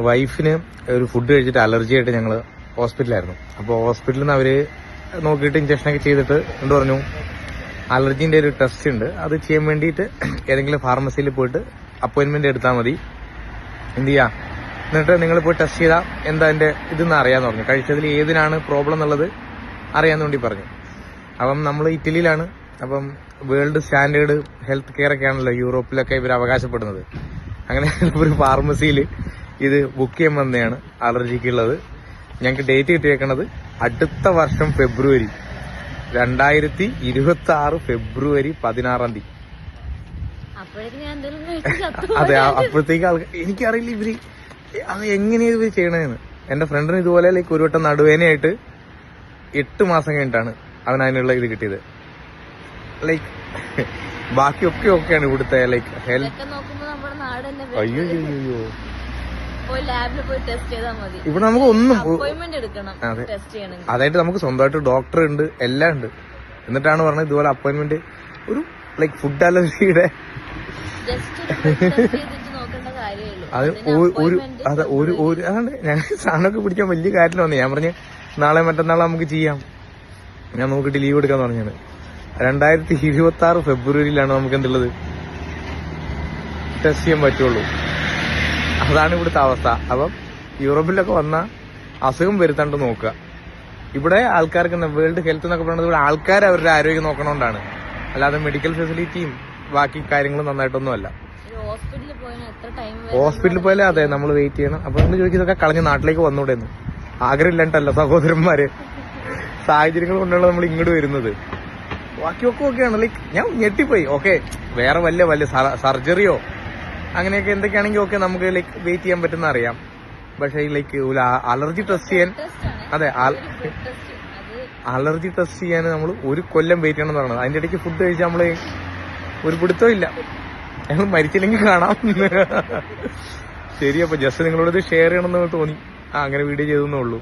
വൈഫിന് ഒരു ഫുഡ് കഴിച്ചിട്ട് അലർജി ആയിട്ട് ഞങ്ങൾ ഹോസ്പിറ്റലായിരുന്നു. അപ്പോൾ ഹോസ്പിറ്റലിൽ നിന്ന് അവർ നോക്കിയിട്ട് ഇഞ്ചക്ഷനൊക്കെ ചെയ്തിട്ട് എന്ത് പറഞ്ഞു, അലർജീൻ്റെ ഒരു ടെസ്റ്റ് ഉണ്ട്, അത് ചെയ്യാൻ വേണ്ടിയിട്ട് ഏതെങ്കിലും ഫാർമസിയിൽ പോയിട്ട് അപ്പോയിൻമെന്റ് എടുത്താൽ മതി, എന്ത് ചെയ്യാം, എന്നിട്ട് നിങ്ങൾ പോയി ടെസ്റ്റ് ചെയ്താൽ എന്താ അതിൻ്റെ ഇതെന്ന് അറിയാമെന്ന് പറഞ്ഞു. കഴിച്ചതിൽ ഏതിനാണ് പ്രോബ്ലം എന്നുള്ളത് അറിയാമെന്ന് വേണ്ടി പറഞ്ഞു. അപ്പം നമ്മൾ ഇറ്റലിയിലാണ്. അപ്പം വേൾഡ് സ്റ്റാൻഡേർഡ് ഹെൽത്ത് കെയർ ഒക്കെ ആണല്ലോ യൂറോപ്പിലൊക്കെ ഇവർ അവകാശപ്പെടുന്നത്. അങ്ങനെ ഒരു ഫാർമസിയിൽ ഇത് ബുക്ക് ചെയ്യാൻ വന്നതാണ് അലർജിക്കുള്ളത്. ഞങ്ങൾക്ക് ഡേറ്റ് കിട്ടിയേക്കണത് അടുത്ത വർഷം ഫെബ്രുവരി 2026 ഫെബ്രുവരി 16. അതെ, അപ്പോഴത്തേക്ക് ആൾക്കാർ എനിക്കറിയില്ല ഇവര് അത് എങ്ങനെയാണ് ഇവർ ചെയ്യണതെന്ന്. എന്റെ ഫ്രണ്ടിന് ഇതുപോലെ ഒരു വട്ടം നടുവേനയായിട്ട് 8 മാസം കഴിഞ്ഞിട്ടാണ് അവൻ അതിനുള്ള ഇത് കിട്ടിയത്. ലൈക്ക് ബാക്കിയൊക്കെ ഓക്കെയാണ് ഇവിടുത്തെ ലൈക്ക് ഹെൽത്ത്. അയ്യോ ഇവിടെ നമുക്ക് ഒന്നും അതായിട്ട് നമുക്ക് സ്വന്തമായിട്ട് ഡോക്ടർ ഉണ്ട്, എല്ലാം ഉണ്ട്. എന്നിട്ടാണ് പറഞ്ഞത് ഇതുപോലെ അപ്പോയിന്റ്മെന്റ് ഒരു ലൈക്ക് ഫുഡ് അലർജിയുടെ അത് അതാണ് ഞാൻ സാധനമൊക്കെ പിടിക്കാൻ വലിയ കാര്യത്തിൽ വന്നു. ഞാൻ പറഞ്ഞ് നാളെ മറ്റന്നാളെ നമുക്ക് ചെയ്യാം, ഞാൻ നോക്കിയിട്ട് ലീവ് എടുക്കാന്ന് പറഞ്ഞാണ്. 2026 ഫെബ്രുവരിയിലാണ് നമുക്ക് എന്തുള്ളത് ടെസ്റ്റ് ചെയ്യാൻ പറ്റുള്ളൂ. അതാണ് ഇവിടുത്തെ അവസ്ഥ. അപ്പം യൂറോപ്പിലൊക്കെ വന്ന അസുഖം വരുത്താണ്ട് നോക്കുക. ഇവിടെ ആൾക്കാർക്ക് വേൾഡ് ഹെൽത്ത് എന്നൊക്കെ പറയുന്നത് ഇവിടെ ആൾക്കാർ അവരുടെ ആരോഗ്യം നോക്കണോണ്ടാണ്, അല്ലാതെ മെഡിക്കൽ ഫെസിലിറ്റിയും ബാക്കി കാര്യങ്ങളും നന്നായിട്ടൊന്നുമല്ല. ഹോസ്പിറ്റലിൽ പോയാലേ അതെ നമ്മൾ വെയിറ്റ് ചെയ്യണം. അപ്പൊ നമ്മൾ ചോദിക്കുന്നതൊക്കെ കളഞ്ഞ് നാട്ടിലേക്ക് വന്നൂടെന്ന്. ആഗ്രഹം ഇല്ലാണ്ടല്ല സഹോദരന്മാര്, സാഹചര്യങ്ങൾ കൊണ്ടാണ് നമ്മൾ ഇങ്ങോട്ട് വരുന്നത്. ബാക്കിയൊക്കെ ഓക്കെയാണ്. ലൈക്ക് ഞാൻ ഞെട്ടിപ്പോയി. ഓക്കെ, വേറെ വല്ല സർജറിയോ അങ്ങനെയൊക്കെ എന്തൊക്കെയാണെങ്കിൽ ഓക്കെ, നമുക്ക് ലൈക്ക് വെയിറ്റ് ചെയ്യാൻ പറ്റുന്ന അറിയാം. പക്ഷെ ലൈക്ക് അലർജി ടെസ്റ്റ് ചെയ്യാൻ, അതെ അലർജി ടെസ്റ്റ് ചെയ്യാൻ നമ്മൾ 1 കൊല്ലം വെയിറ്റ് ചെയ്യണം എന്ന് പറയുന്നത്. അതിന്റെ ഇടയ്ക്ക് ഫുഡ് കഴിച്ചാൽ നമ്മള് ഒരു പിടുത്തവും ഇല്ല. ഞങ്ങൾ മരിച്ചില്ലെങ്കിൽ കാണാം. ശരി, അപ്പൊ ജസ്റ്റ് നിങ്ങളോട് ഷെയർ ചെയ്യണമെന്ന് തോന്നി. അങ്ങനെ വീഡിയോ ചെയ്തെന്നേ ഉള്ളൂ.